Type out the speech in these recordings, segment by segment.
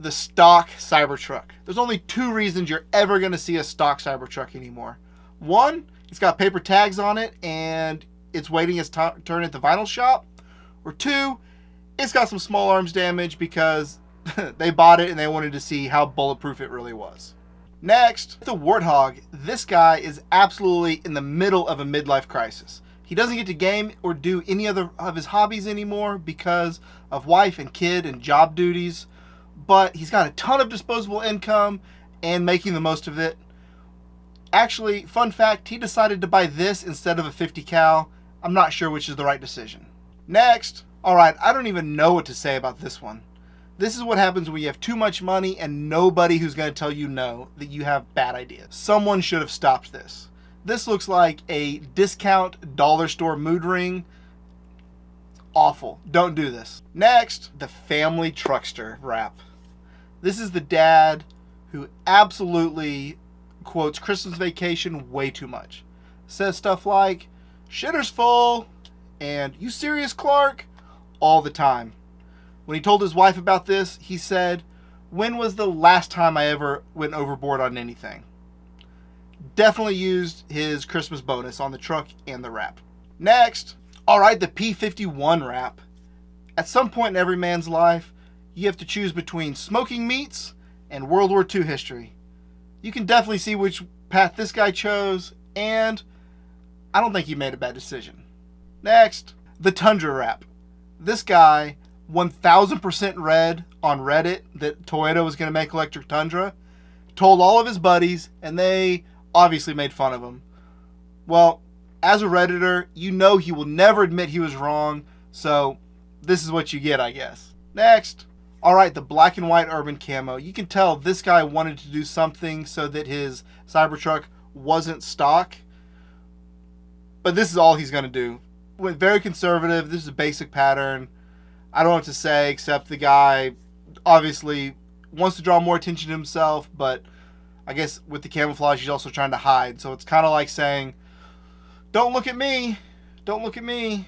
The stock Cybertruck. There's only two reasons you're ever going to see a stock Cybertruck anymore. One, it's got paper tags on it and it's waiting its turn at the vinyl shop. Or two, it's got some small arms damage because they bought it and they wanted to see how bulletproof it really was. Next, the Warthog. This guy is absolutely in the middle of a midlife crisis. He doesn't get to game or do any other of his hobbies anymore because of wife and kid and job duties. But he's got a ton of disposable income and making the most of it. Actually, fun fact, he decided to buy this instead of a 50 cal. I'm not sure which is the right decision. Next, alright, I don't even know what to say about this one. This is what happens when you have too much money and nobody who's going to tell you no, that you have bad ideas. Someone should have stopped this. This looks like a discount dollar store mood ring. Awful. Don't do this. Next, the family truckster wrap. This is the dad who absolutely quotes Christmas Vacation way too much. Says stuff like, "Shitter's full," and "You serious, Clark?" all the time. When he told his wife about this, he said, "When was the last time I ever went overboard on anything?" Definitely used his Christmas bonus on the truck and the wrap. Next, alright, the P-51 wrap. At some point in every man's life, you have to choose between smoking meats and World War II history. You can definitely see which path this guy chose, and I don't think he made a bad decision. Next, the Tundra wrap. This guy 1000% read on Reddit that Toyota was going to make electric Tundra, told all of his buddies, and they obviously made fun of him. Well, as a Redditor, you know he will never admit he was wrong, so this is what you get, I guess. Next, alright, the black and white urban camo. You can tell this guy wanted to do something so that his Cybertruck wasn't stock, but this is all he's going to do. Went very conservative. This is a basic pattern. I don't know what to say except the guy obviously wants to draw more attention to himself, but I guess with the camouflage he's also trying to hide. So it's kind of like saying, "Don't look at me. Don't look at me."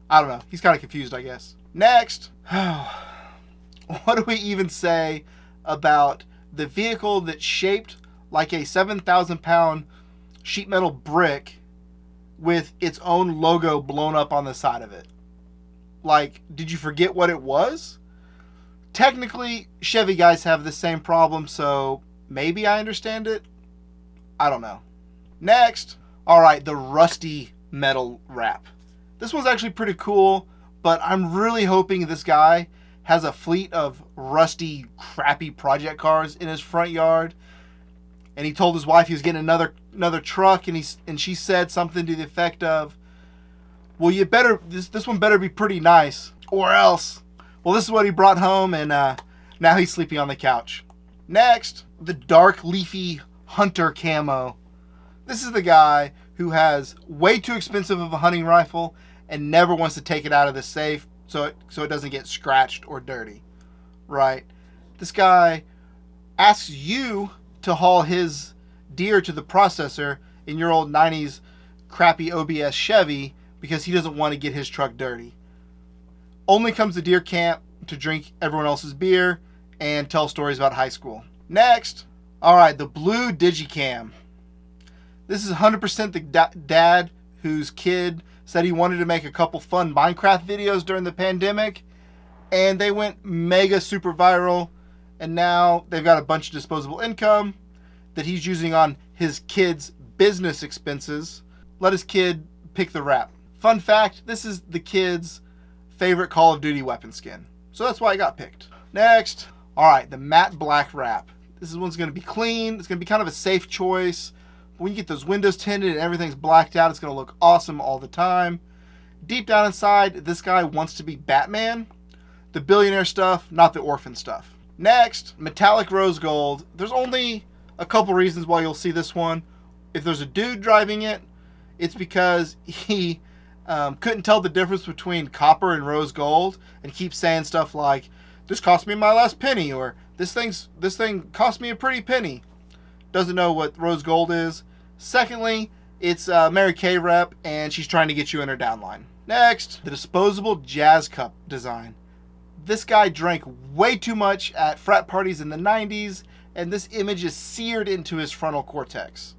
I don't know. He's kind of confused, I guess. Next, what do we even say about the vehicle that's shaped like a 7,000-pound sheet metal brick with its own logo blown up on the side of it? Like, did you forget what it was? Technically, Chevy guys have the same problem, so maybe I understand it. I don't know. Next, alright, the rusty metal wrap. This one's actually pretty cool, but I'm really hoping this guy has a fleet of rusty, crappy project cars in his front yard. And he told his wife he was getting another truck, and she said something to the effect of, "Well, you better this one better be pretty nice, or else." Well, this is what he brought home, and now he's sleeping on the couch. Next, the dark leafy hunter camo. This is the guy who has way too expensive of a hunting rifle and never wants to take it out of the safe so it doesn't get scratched or dirty. Right? This guy asks you to haul his deer to the processor in your old 90s crappy OBS Chevy because he doesn't want to get his truck dirty. Only comes to deer camp to drink everyone else's beer and tell stories about high school. Next, alright, the blue Digicam. This is 100% the dad whose kid said he wanted to make a couple fun Minecraft videos during the pandemic, and they went mega super viral, and now they've got a bunch of disposable income that he's using on his kid's business expenses. Let his kid pick the wrap. Fun fact, this is the kid's favorite Call of Duty weapon skin, so that's why it got picked. Next, alright, the matte black wrap. This one's going to be clean. It's going to be kind of a safe choice. When you get those windows tinted and everything's blacked out, it's going to look awesome all the time. Deep down inside, this guy wants to be Batman. The billionaire stuff, not the orphan stuff. Next, metallic rose gold. There's only a couple reasons why you'll see this one. If there's a dude driving it, it's because he couldn't tell the difference between copper and rose gold and keeps saying stuff like, "This cost me my last penny," or this thing cost me a pretty penny. Doesn't know what rose gold is. Secondly, it's Mary Kay rep, and she's trying to get you in her downline. Next, the disposable jazz cup design. This guy drank way too much at frat parties in the 90s, and this image is seared into his frontal cortex.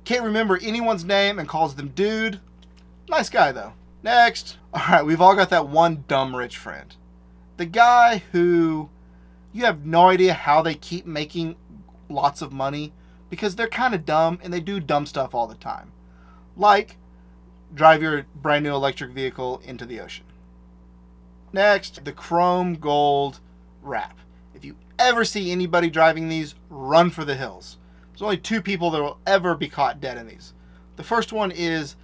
Can't remember anyone's name and calls them dude. Nice guy, though. Next. All right, we've all got that one dumb rich friend. The guy who you have no idea how they keep making lots of money because they're kind of dumb and they do dumb stuff all the time. Like, drive your brand new electric vehicle into the ocean. Next, the chrome gold wrap. If you ever see anybody driving these, run for the hills. There's only 2 people that will ever be caught dead in these. The first one is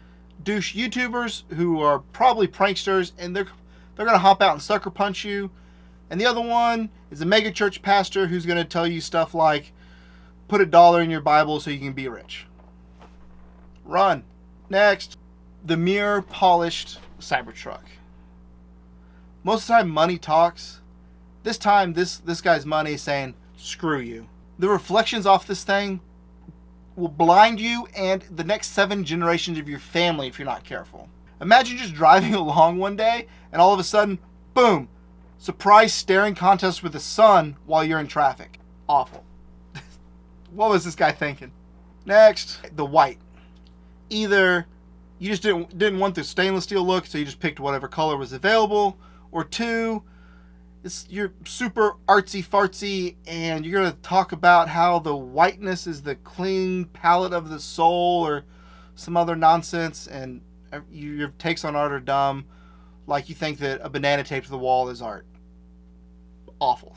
douche YouTubers who are probably pranksters, and they're going to hop out and sucker punch you. And the other one is a mega church pastor who's going to tell you stuff like, put $1 in your Bible so you can be rich. Run. Next, the mirror polished Cybertruck. Most of the time money talks. This time this guy's money is saying, screw you. The reflections off this thing will blind you and the next 7 generations of your family if you're not careful. Imagine just driving along one day and all of a sudden, boom, surprise staring contest with the sun while you're in traffic. Awful. What was this guy thinking? Next, the white. Either you just didn't want the stainless steel look, so you just picked whatever color was available, or 2, you're super artsy fartsy and you're going to talk about how the whiteness is the clean palette of the soul or some other nonsense, and your takes on art are dumb, like you think that a banana taped to the wall is art. Awful.